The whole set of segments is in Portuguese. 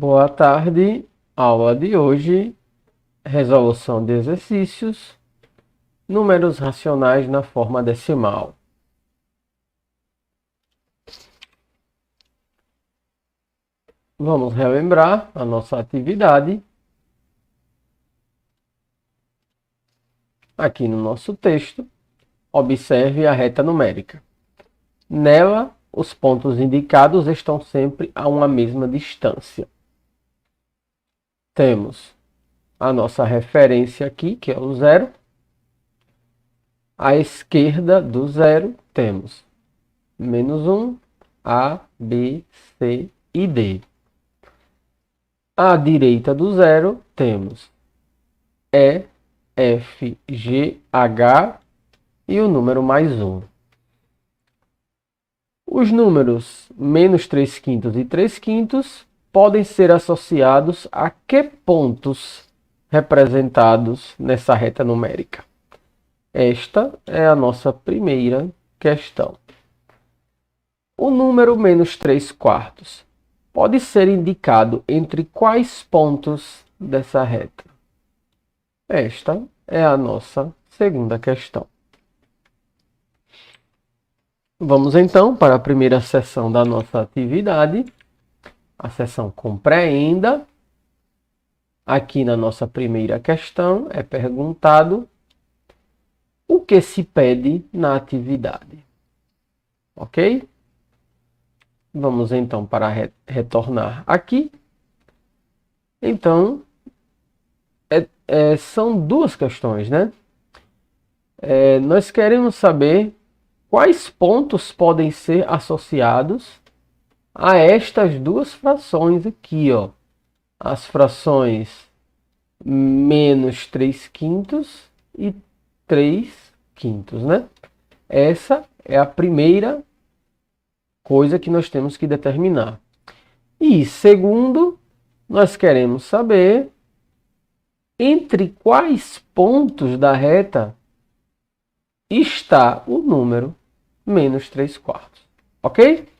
Boa tarde, aula de hoje, resolução de exercícios, números racionais na forma decimal. Vamos relembrar a nossa atividade. Aqui no nosso texto, observe a reta numérica. Nela, os pontos indicados estão sempre a uma mesma distância. Temos a nossa referência aqui, que é o zero. À esquerda do zero, temos menos 1, A, B, C e D. À direita do zero, temos E, F, G, H e o número mais 1. Os números menos 3 quintos e 3 quintos podem ser associados a que pontos representados nessa reta numérica? Esta é a nossa primeira questão. O número menos 3 quartos pode ser indicado entre quais pontos dessa reta? Esta é a nossa segunda questão. Vamos então para a primeira seção da nossa atividade, a seção compreenda. Aqui na nossa primeira questão é perguntado o que se pede na atividade. Ok? Vamos então para retornar aqui. Então, são duas questões, né? Nós queremos saber quais pontos podem ser associados a estas duas frações aqui, ó. As frações menos 3 quintos e 3 quintos, né? Essa é a primeira coisa que nós temos que determinar. E segundo, nós queremos saber entre quais pontos da reta está o número menos 3 quartos. Ok?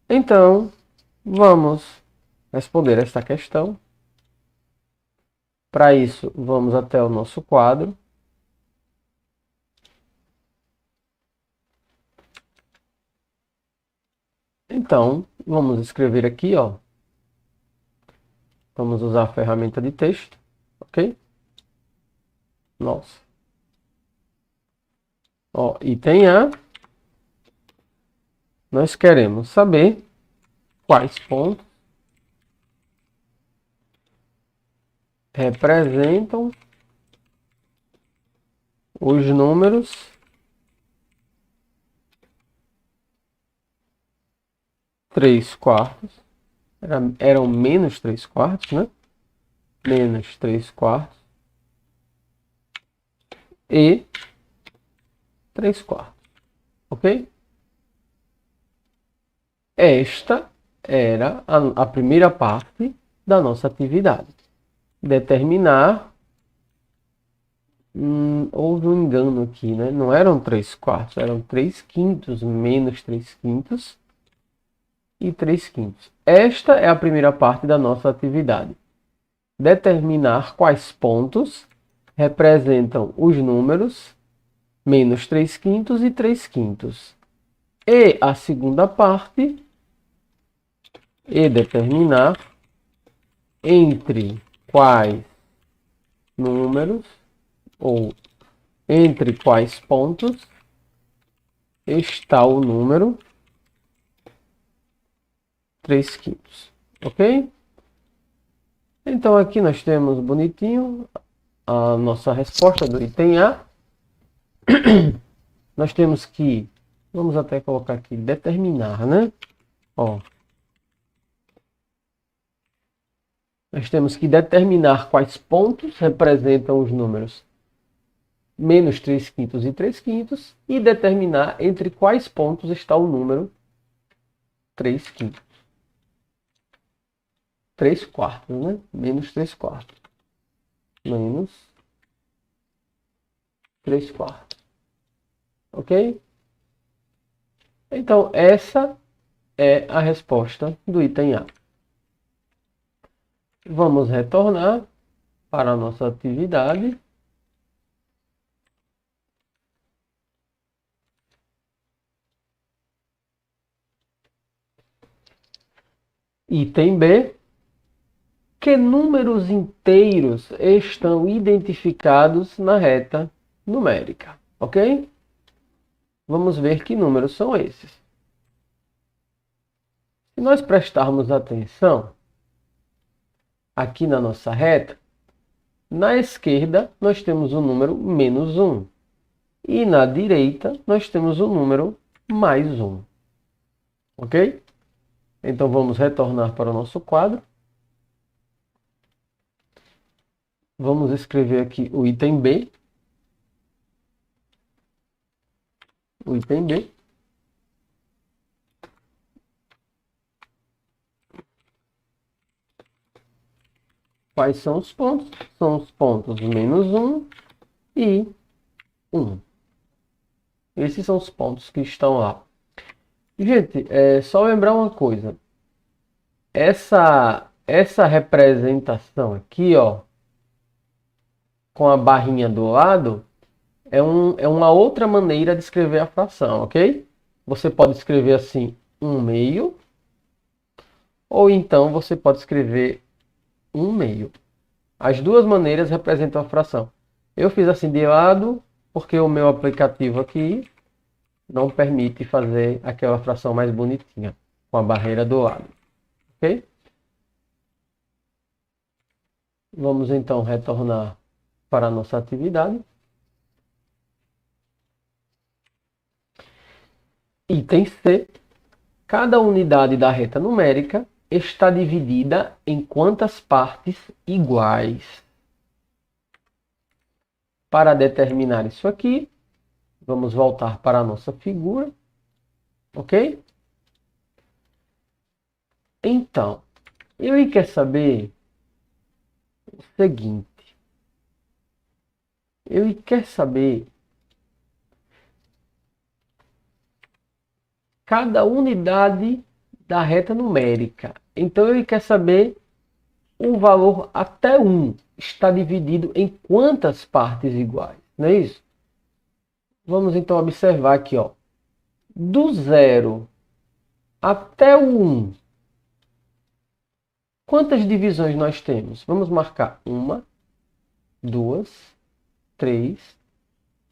Então, vamos responder esta questão. Para isso, vamos até o nosso quadro. Então, vamos escrever aqui, ó. Vamos usar a ferramenta de texto, ok? Nossa. Ó, item A. Nós queremos saber quais pontos representam os números três quartos. Eram menos 3 quartos, né? Menos 3 quartos e 3 quartos. Ok? Esta era a primeira parte da nossa atividade. Determinar. Houve um engano aqui, né? Não eram 3 quartos, eram 3 quintos menos 3 quintos e 3 quintos. Esta é a primeira parte da nossa atividade. Determinar quais pontos representam os números menos 3 quintos e 3 quintos. E a segunda parte é determinar entre quais números ou entre quais pontos está o número 3 quintos. Ok? Então aqui nós temos bonitinho a nossa resposta do item A. Nós temos que, vamos até colocar aqui, determinar, né? Ó. Nós temos que determinar quais pontos representam os números menos 3 quintos e 3 quintos e determinar entre quais pontos está o número 3 quintos. 3 quartos, né? Menos 3 quartos. Menos 3 quartos. Ok? Então, essa é a resposta do item A. Vamos retornar para a nossa atividade. Item B. Que números inteiros estão identificados na reta numérica? Ok? Vamos ver que números são esses. Se nós prestarmos atenção aqui na nossa reta, na esquerda nós temos o número -1 e na direita nós temos o número +1. Ok? Então vamos retornar para o nosso quadro. Vamos escrever aqui o item B. O item B. Quais são os pontos? São os pontos -1 e 1. Esses são os pontos que estão lá. Gente, só lembrar uma coisa. Essa representação aqui, ó, com a barrinha do lado, é uma outra maneira de escrever a fração, ok? Você pode escrever assim, 1/2, ou então você pode escrever 1/2. As duas maneiras representam a fração. Eu fiz assim de lado, porque o meu aplicativo aqui não permite fazer aquela fração mais bonitinha, com a barreira do lado. Ok? Vamos então retornar para a nossa atividade. Item C. Cada unidade da reta numérica está dividida em quantas partes iguais? Para determinar isso aqui, vamos voltar para a nossa figura. Ok? Então, eu quero saber o seguinte. Eu quero saber cada unidade da reta numérica. Então, eu quero saber o valor até 1 está dividido em quantas partes iguais. Não é isso? Vamos então observar aqui, ó. Do 0 até o 1. Quantas divisões nós temos? Vamos marcar 1, 2, 3,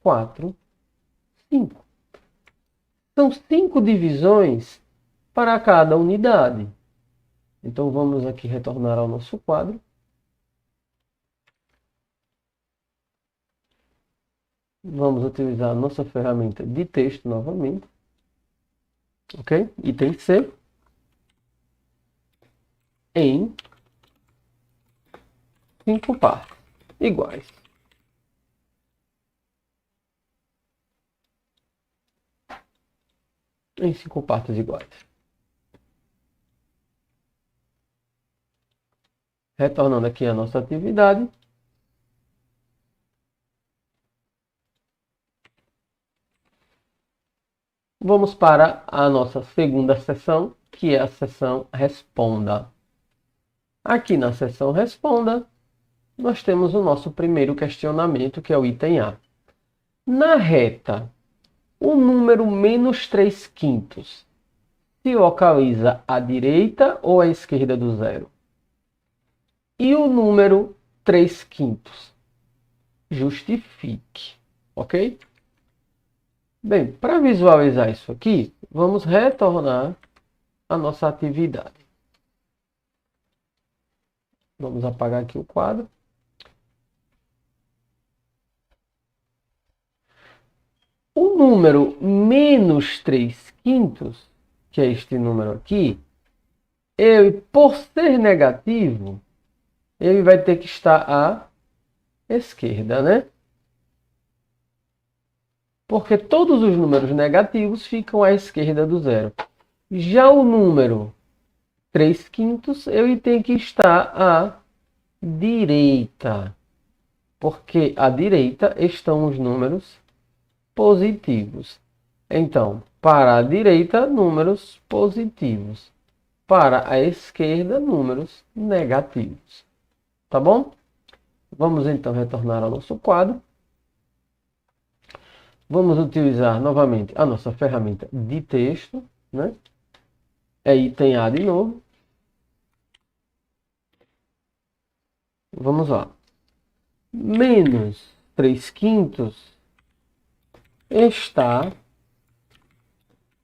4, 5. São 5 divisões para cada unidade. Então vamos aqui retornar ao nosso quadro. Vamos utilizar a nossa ferramenta de texto novamente. Ok? Item C. Em 5 partes iguais. Em 5 partes iguais. Retornando aqui à nossa atividade. Vamos para a nossa segunda seção, que é a seção Responda. Aqui na seção Responda, nós temos o nosso primeiro questionamento, que é o item A. Na reta, o número -3/5 se localiza à direita ou à esquerda do zero? E o número 3/5? Justifique, ok? Bem, para visualizar isso aqui, vamos retornar à nossa atividade. Vamos apagar aqui o quadro. O número -3/5, que é este número aqui, ele, por ser negativo, ele vai ter que estar à esquerda, né? Porque todos os números negativos ficam à esquerda do zero. Já o número 3/5, ele tem que estar à direita. Porque à direita estão os números positivos. Então, para a direita, números positivos. Para a esquerda, números negativos. tá bom? Vamos então retornar ao nosso quadro. Vamos utilizar novamente a nossa ferramenta de texto, né? É item A de novo. Vamos lá. Menos 3/5 está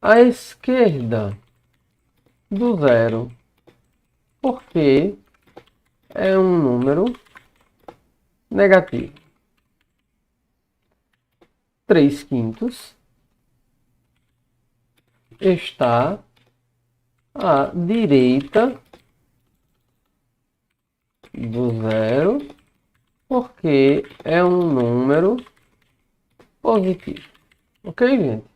à esquerda do zero, porque é um número negativo. 3/5 está à direita do zero, porque é um número positivo. Ok, gente?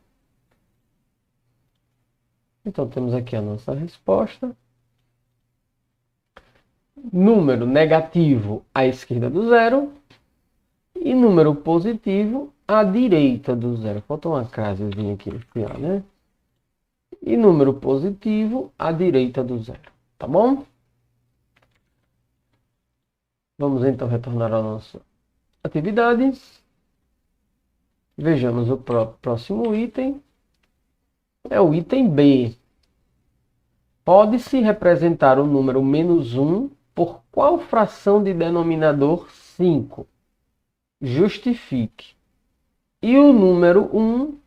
Então temos aqui a nossa resposta. Número negativo à esquerda do zero e número positivo à direita do zero. Falta uma crasezinha aqui no final, né? E número positivo à direita do zero. Tá bom? Vamos então retornar à nossa atividade. Vejamos o próximo item. É o item B. Pode-se representar o número -1 por qual fração de denominador 5? Justifique. E o número 1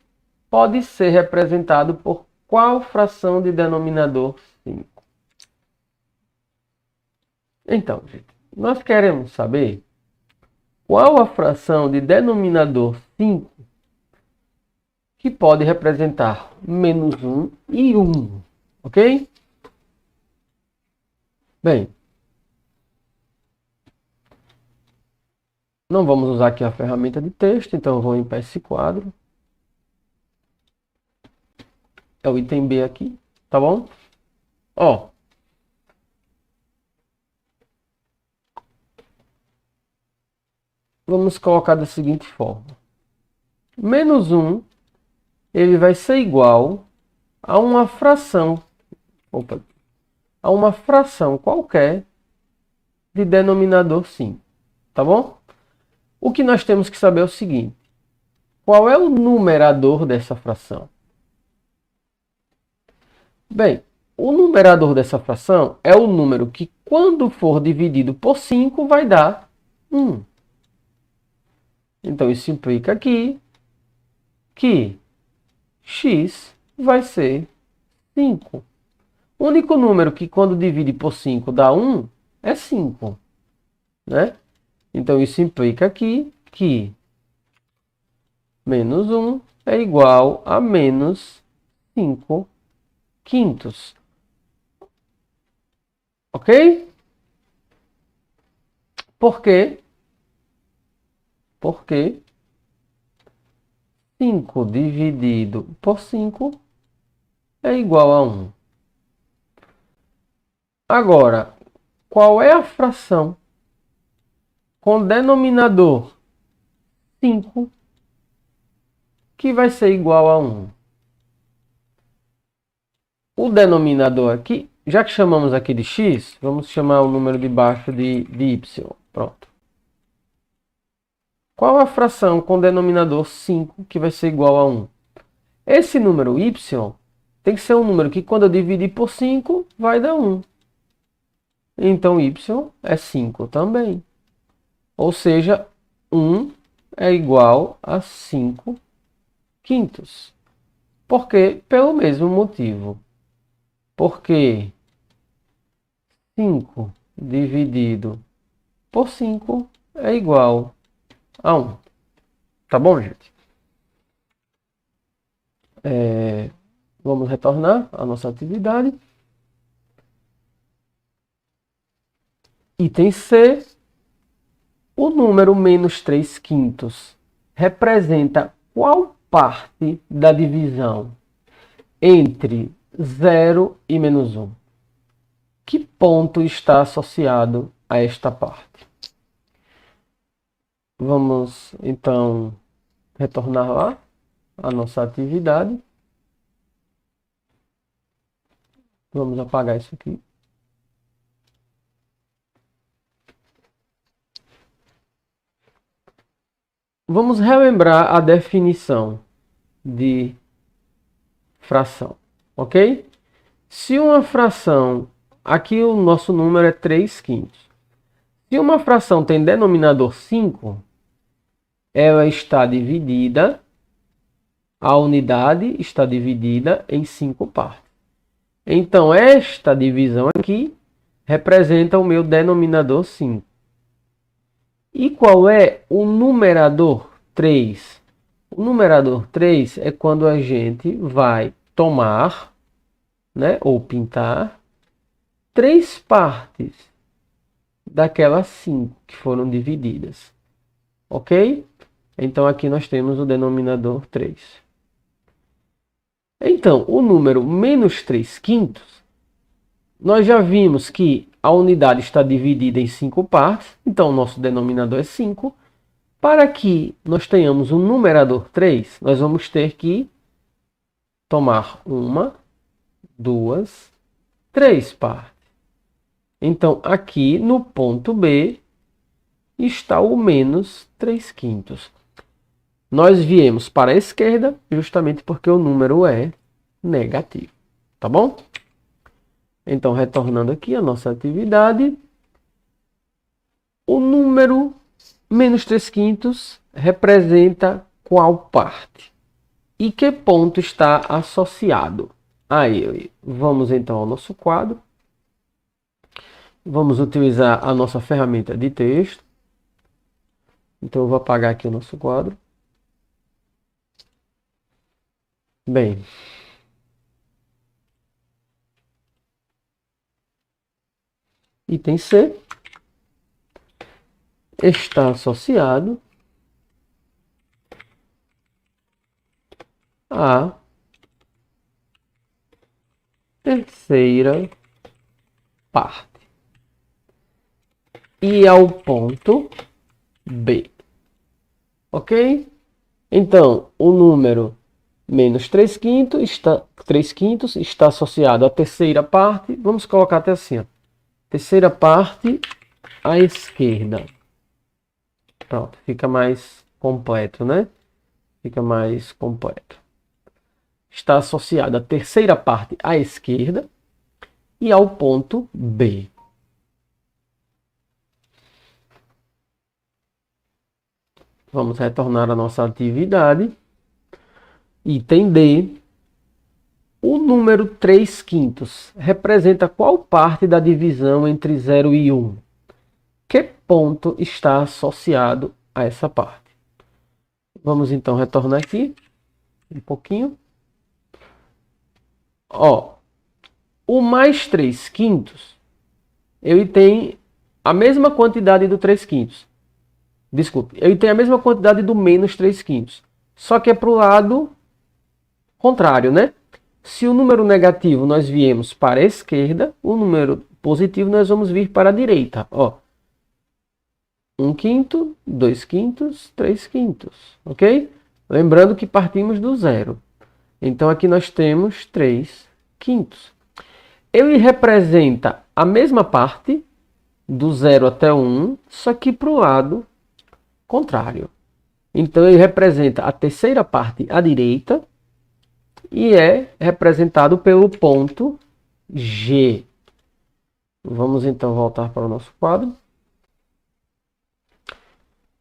pode ser representado por qual fração de denominador 5? Então, gente, nós queremos saber qual a fração de denominador 5 que pode representar -1 e 1, ok? Bem, não vamos usar aqui a ferramenta de texto, então eu vou limpar esse quadro. É o item B aqui, tá bom? Ó, vamos colocar da seguinte forma. -1, ele vai ser igual a uma fração, a uma fração qualquer de denominador 5, tá bom? O que nós temos que saber é o seguinte: qual é o numerador dessa fração? Bem, o numerador dessa fração é o número que, quando for dividido por 5, vai dar 1. Então, isso implica aqui que x vai ser 5. O único número que, quando divide por 5, dá 1 é 5, né? Então, isso implica aqui que -1 é igual a -5/5. Ok? Por quê? Porque 5 dividido por 5 é igual a 1. Agora, qual é a fração com denominador 5 que vai ser igual a 1? O denominador aqui, já que chamamos aqui de x, vamos chamar o número de baixo de y. Pronto. Qual a fração com denominador 5 que vai ser igual a 1? Esse número y tem que ser um número que, quando eu dividir por 5, vai dar 1. Então, y é 5 também. Ou seja, 1 é igual a 5/5. Por quê? Pelo mesmo motivo. Porque 5 dividido por 5 é igual a 1. Tá bom, gente? Vamos retornar à nossa atividade. Item C. O número -3/5 representa qual parte da divisão entre 0 e -1? Que ponto está associado a esta parte? Vamos, então, retornar lá à nossa atividade. Vamos apagar isso aqui. vamos relembrar a definição de fração, ok? Se uma fração, aqui o nosso número é 3/5. Se uma fração tem denominador 5, ela está dividida, a unidade está dividida em 5 partes. Então, esta divisão aqui representa o meu denominador 5. E qual é o numerador 3? O numerador 3 é quando a gente vai tomar, né, ou pintar, 3 partes daquelas 5 que foram divididas. Ok? Então, aqui nós temos o denominador 3. Então, o número menos 3/5, nós já vimos que a unidade está dividida em 5 partes, então o nosso denominador é 5. Para que nós tenhamos um numerador 3, nós vamos ter que tomar 1, 2, 3 partes. Então, aqui no ponto B está o menos 3/5. Nós viemos para a esquerda justamente porque o número é negativo. Tá bom? Então, retornando aqui a nossa atividade, o número menos 3/5 representa qual parte? E que ponto está associado a ele? Vamos então ao nosso quadro. Vamos utilizar a nossa ferramenta de texto. Então eu vou apagar aqui o nosso quadro. Bem, item C está associado à terceira parte e ao ponto B. Ok? Então, o número menos 3/5 está associado à terceira parte. Vamos colocar até assim, ó. Terceira parte à esquerda. Pronto, fica mais completo, né? Fica mais completo. Está associado à terceira parte à esquerda e ao ponto B. Vamos retornar à nossa atividade. Item D. O número 3/5 representa qual parte da divisão entre 0 e 1? Que ponto está associado a essa parte? Vamos então retornar aqui um pouquinho. Ó, o mais 3/5, ele tem a mesma quantidade do 3/5. Desculpe, ele tem a mesma quantidade do menos 3/5. Só que é para o lado contrário, né? Se o número negativo nós viemos para a esquerda, o número positivo nós vamos vir para a direita. Ó, 1/5, 2/5, 3/5, ok? Lembrando que partimos do zero. Então aqui nós temos 3/5. Ele representa a mesma parte, do 0 até 1, só que para o lado contrário. Então ele representa a terceira parte à direita e é representado pelo ponto G. Vamos então voltar para o nosso quadro.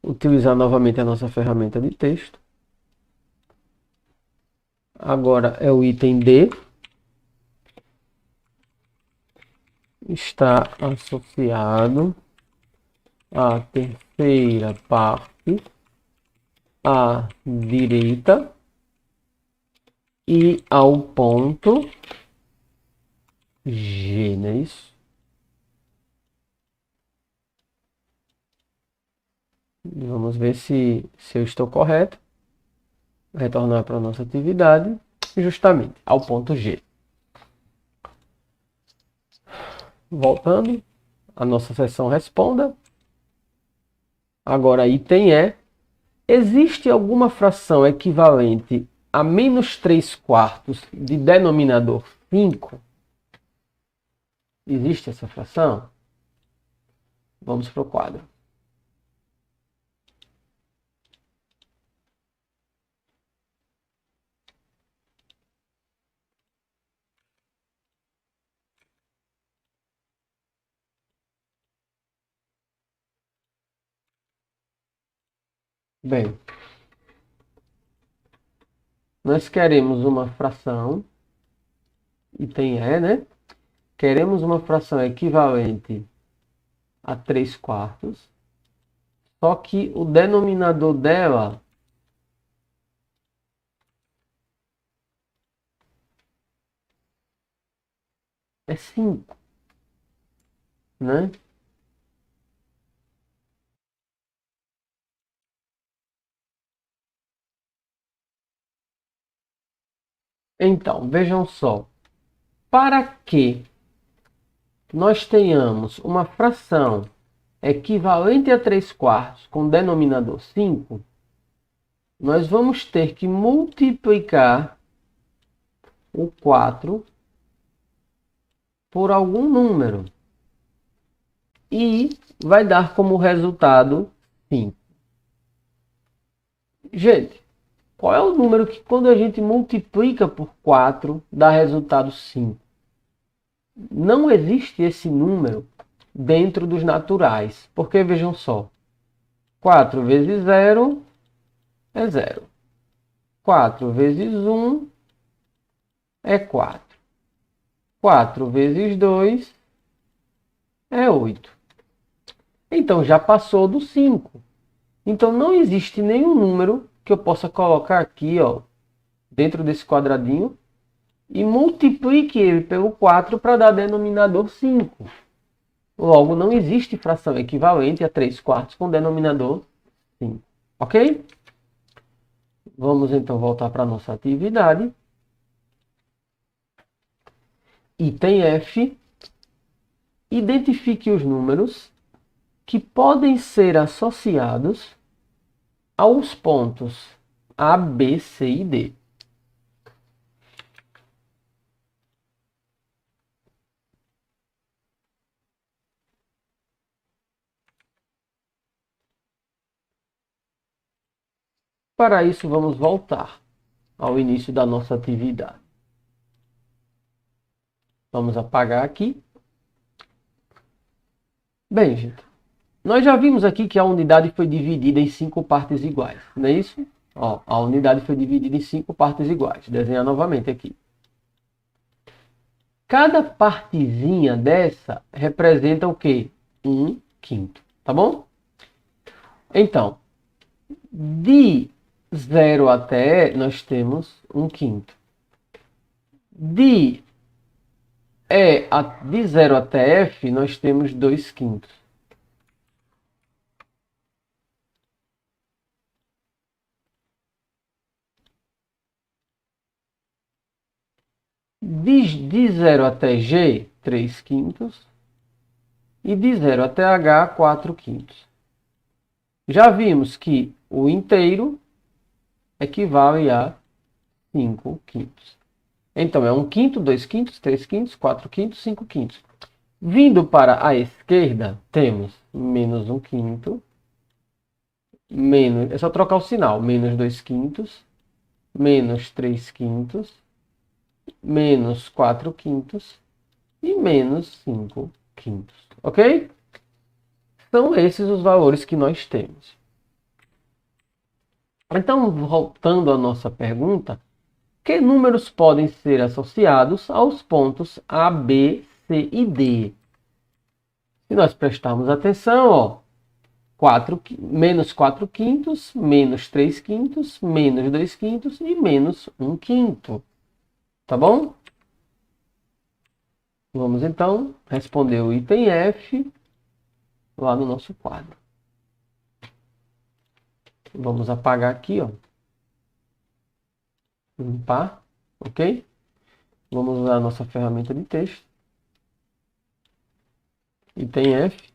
Utilizar novamente a nossa ferramenta de texto. Agora é o item D. Está associado à terceira parte à direita e ao ponto G, não é isso? Vamos ver se eu estou correto. Retornar para a nossa atividade, justamente ao ponto G. Voltando, a nossa seção responda. Agora, item E. Existe alguma fração equivalente a menos 3/4 de denominador 5? Existe essa fração? Vamos para o quadro. Bem, nós queremos uma fração, item E, né? Queremos uma fração equivalente a 3/4, só que o denominador dela é 5, né? Então, vejam só, para que nós tenhamos uma fração equivalente a 3/4 com denominador 5, nós vamos ter que multiplicar o 4 por algum número. E vai dar como resultado 5. Gente, qual é o número que quando a gente multiplica por 4 dá resultado 5? Não existe esse número dentro dos naturais. Porque vejam só, 4 vezes 0 é 0. 4 vezes 1 é 4. 4 vezes 2 é 8. Então já passou do 5. Então não existe nenhum número que eu possa colocar aqui, ó, dentro desse quadradinho e multiplique ele pelo 4 para dar denominador 5. Logo, não existe fração equivalente a 3/4 com denominador 5. Ok? Vamos então voltar para a nossa atividade. Item F. Identifique os números que podem ser associados aos pontos A, B, C e D. Para isso, vamos voltar ao início da nossa atividade. Vamos apagar aqui. Bem, gente, nós já vimos aqui que a unidade foi dividida em 5 partes iguais, não é isso? Ó, a unidade foi dividida em 5 partes iguais. Desenhar novamente aqui. Cada partezinha dessa representa o quê? 1/5, tá bom? Então, de 0 até E, nós temos 1/5. De 0 até F, nós temos 2/5. De 0 até G, 3/5. E de 0 até H, 4/5. Já vimos que o inteiro equivale a 5/5. Então, é 1/5, 2/5, 3/5, 4/5, 5/5. Vindo para a esquerda, temos menos 1/5, menos, é só trocar o sinal, menos 2/5, menos 3/5, menos 4/5 e menos 5/5. Ok? São esses os valores que nós temos. Então, voltando à nossa pergunta, que números podem ser associados aos pontos A, B, C e D? Se nós prestarmos atenção, ó, menos 4/5, menos 3/5, menos 2/5 e menos 1/5. Tá bom? Vamos então responder o item F lá no nosso quadro. Vamos apagar aqui, ó. Limpar, ok? Vamos usar a nossa ferramenta de texto. Item F.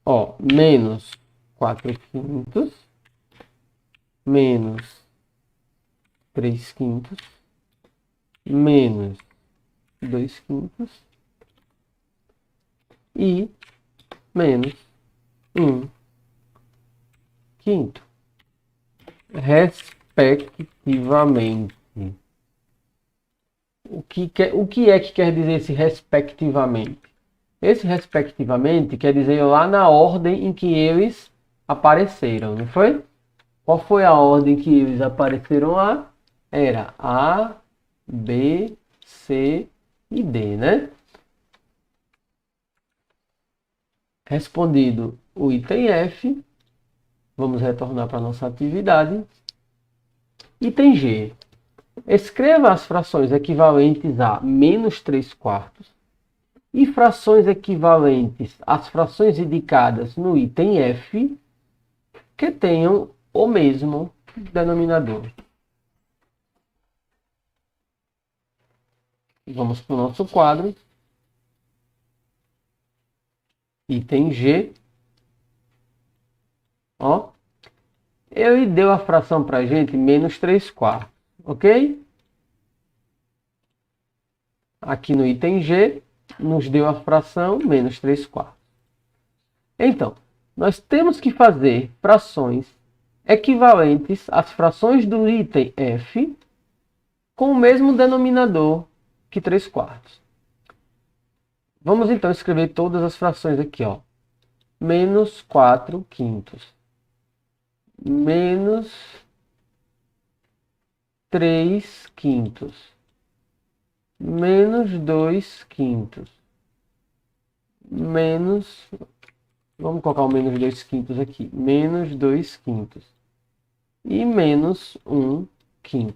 Ó, menos 4/5, menos 3/5, menos 2/5 e menos 1/5, respectivamente. O que é que quer dizer esse respectivamente? Esse respectivamente quer dizer lá na ordem em que eles apareceram, não foi? Qual foi a ordem que eles apareceram lá? Era A, B, C e D, né? Respondido o item F, vamos retornar para a nossa atividade. Item G. Escreva as frações equivalentes a menos 3/4 e frações equivalentes às frações indicadas no item F que tenham o mesmo denominador. Vamos para o nosso quadro. Item G. Ó. Ele deu a fração para a gente menos 3/4. Ok? Aqui no item G, nos deu a fração menos 3/4. Então, nós temos que fazer frações equivalentes às frações do item F com o mesmo denominador que 3/4. Vamos então escrever todas as frações aqui, ó. Menos 4/5. Menos 3/5. Menos 2/5. Menos... Vamos colocar o menos 2/5 aqui. Menos 2/5. E menos 1/5.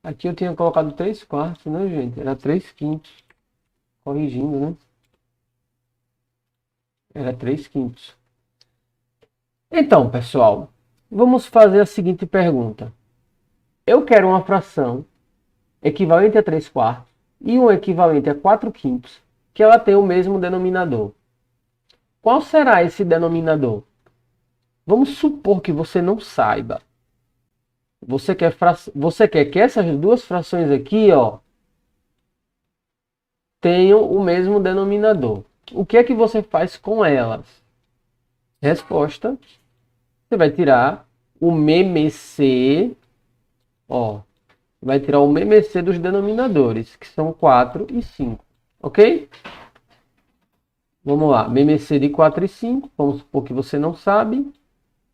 Aqui eu tinha colocado 3/4, né, gente? Era 3/5. Corrigindo, né? Era 3/5. Então, pessoal, vamos fazer a seguinte pergunta. Eu quero uma fração equivalente a 3/4 e uma equivalente a 4/5, que ela tem o mesmo denominador. Qual será esse denominador? Vamos supor que você não saiba. Você quer que essas duas frações aqui, ó, tenham o mesmo denominador. O que é que você faz com elas? Resposta: você vai tirar o MMC, ó, vai tirar o MMC dos denominadores, que são 4 e 5, ok? Vamos lá, MMC de 4 e 5, vamos supor que você não sabe.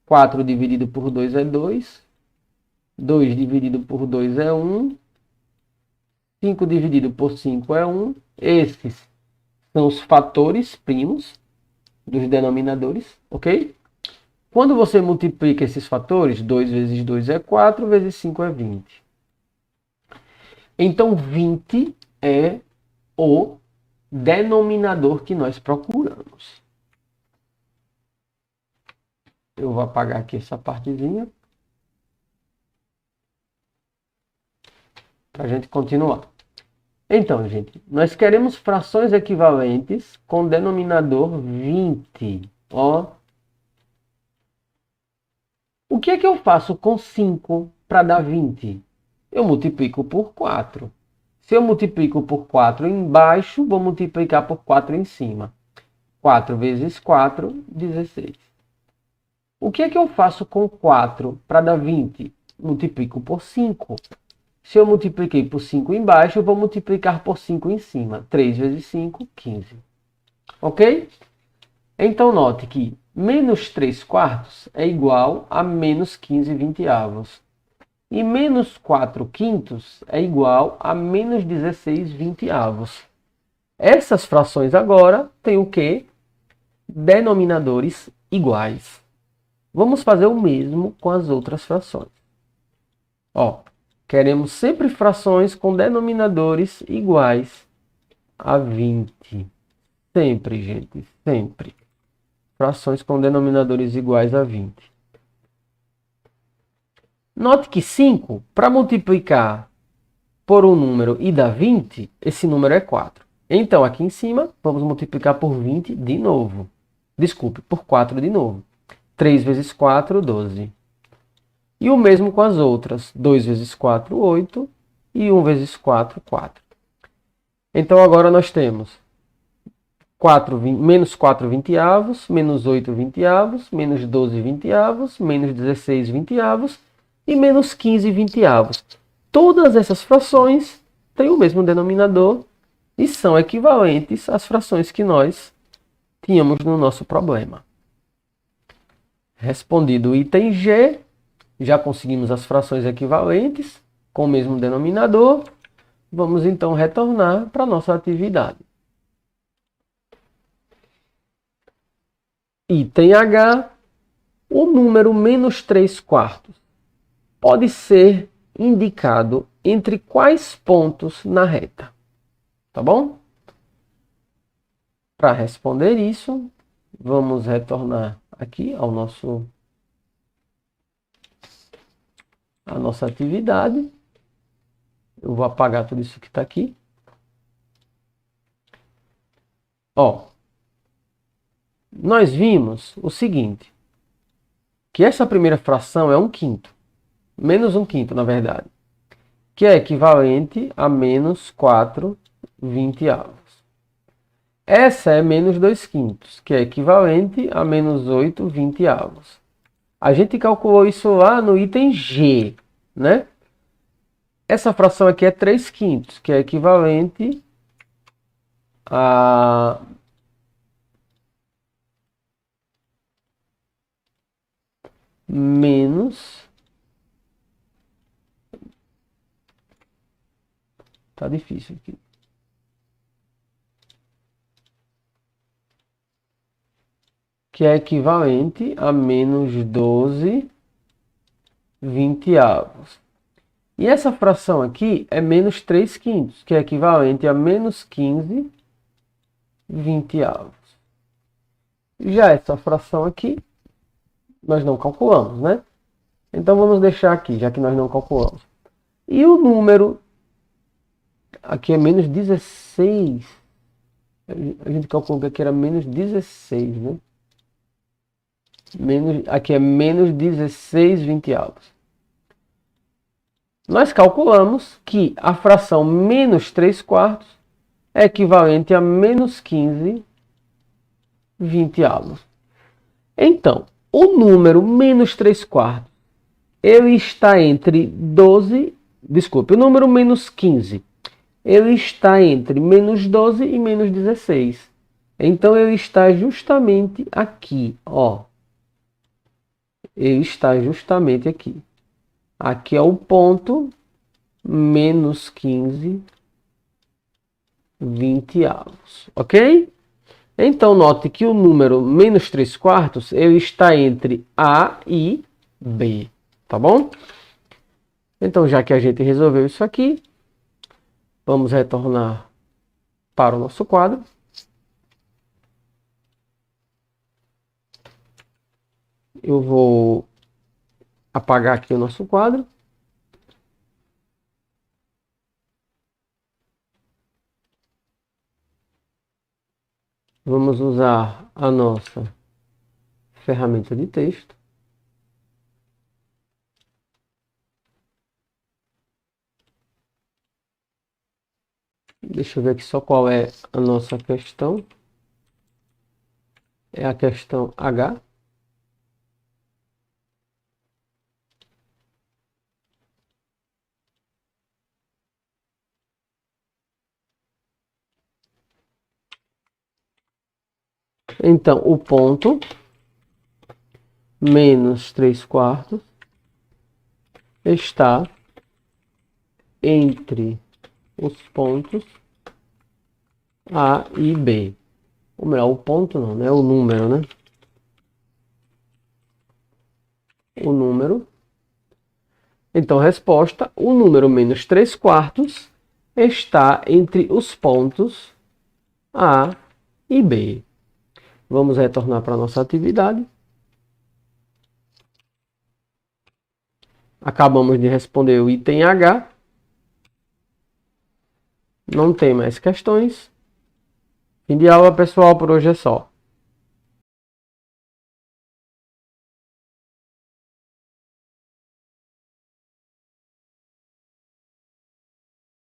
4 dividido por 2 é 2. 2 dividido por 2 é 1. 5 dividido por 5 é 1. Esses são os fatores primos dos denominadores, ok? Quando você multiplica esses fatores, 2 vezes 2 é 4, vezes 5 é 20. Então, 20 é o denominador que nós procuramos. Eu vou apagar aqui essa partezinha para a gente continuar. Então, gente, nós queremos frações equivalentes com denominador 20. Ó. O que é que eu faço com 5 para dar 20? Eu multiplico por 4. Se eu multiplico por 4 embaixo, vou multiplicar por 4 em cima. 4 vezes 4, 16. O que é que eu faço com 4 para dar 20? Multiplico por 5. Se eu multipliquei por 5 embaixo, eu vou multiplicar por 5 em cima. 3 vezes 5, 15. Ok? Então, note que menos 3/4 é igual a menos 15/20. E menos 4/5 é igual a menos 16/20. Essas frações agora têm o quê? Denominadores iguais. Vamos fazer o mesmo com as outras frações. Ó, queremos sempre frações com denominadores iguais a 20. Sempre, gente, sempre. Frações com denominadores iguais a 20. Note que 5, para multiplicar por um número e dar 20, esse número é 4. Então, aqui em cima, vamos multiplicar por 20 de novo. Desculpe, por 4 de novo. 3 vezes 4, 12. E o mesmo com as outras. 2 vezes 4, 8. E 1 vezes 4, 4. Então, agora nós temos menos 4/20, menos 8/20, menos 12/20, menos 16/20 e menos 15/20. Todas essas frações têm o mesmo denominador e são equivalentes às frações que nós tínhamos no nosso problema. Respondido o item G, já conseguimos as frações equivalentes com o mesmo denominador. Vamos então retornar para a nossa atividade. Item H, o número menos 3/4 pode ser indicado entre quais pontos na reta? Tá bom? Para responder isso, vamos retornar aqui a nossa atividade. Eu vou apagar tudo isso que está aqui. Ó, nós vimos o seguinte, que essa primeira fração é 1/5, menos 1/5 na verdade, que é equivalente a menos 4/20. Essa é menos 2/5, que é equivalente a menos 8/20. A gente calculou isso lá no item G, né? Essa fração aqui é 3/5, que é equivalente a menos... Tá difícil aqui. Que é equivalente a menos 12/20. E essa fração aqui é menos 3/5, que é equivalente a menos 15/20. Já essa fração aqui, nós não calculamos, né? Então vamos deixar aqui, já que nós não calculamos. E o número, aqui é menos 16. A gente calculou que aqui era menos 16, né? Aqui é menos 16/20. Nós calculamos que a fração menos 3/4 é equivalente a menos 15/20. Então, o número menos 3/4, ele está entre 12... Desculpe, o número menos 15, ele está entre menos 12 e menos 16. Então, ele está justamente aqui, ó. Ele está justamente aqui. Aqui é o ponto menos 15/20, ok? Então, note que o número menos 3/4, ele está entre A e B, tá bom? Então, já que a gente resolveu isso aqui, vamos retornar para o nosso quadro. Eu vou apagar aqui o nosso quadro. Vamos usar a nossa ferramenta de texto. Deixa eu ver aqui só qual é a nossa questão. É a questão H. Então, o ponto menos 3/4 está entre os pontos A e B. Ou melhor, o ponto não, né? O número, né? O número. Então, resposta, o número menos 3/4 está entre os pontos A e B. Vamos retornar para a nossa atividade. Acabamos de responder o item H. Não tem mais questões. Fim de aula, pessoal, por hoje é só.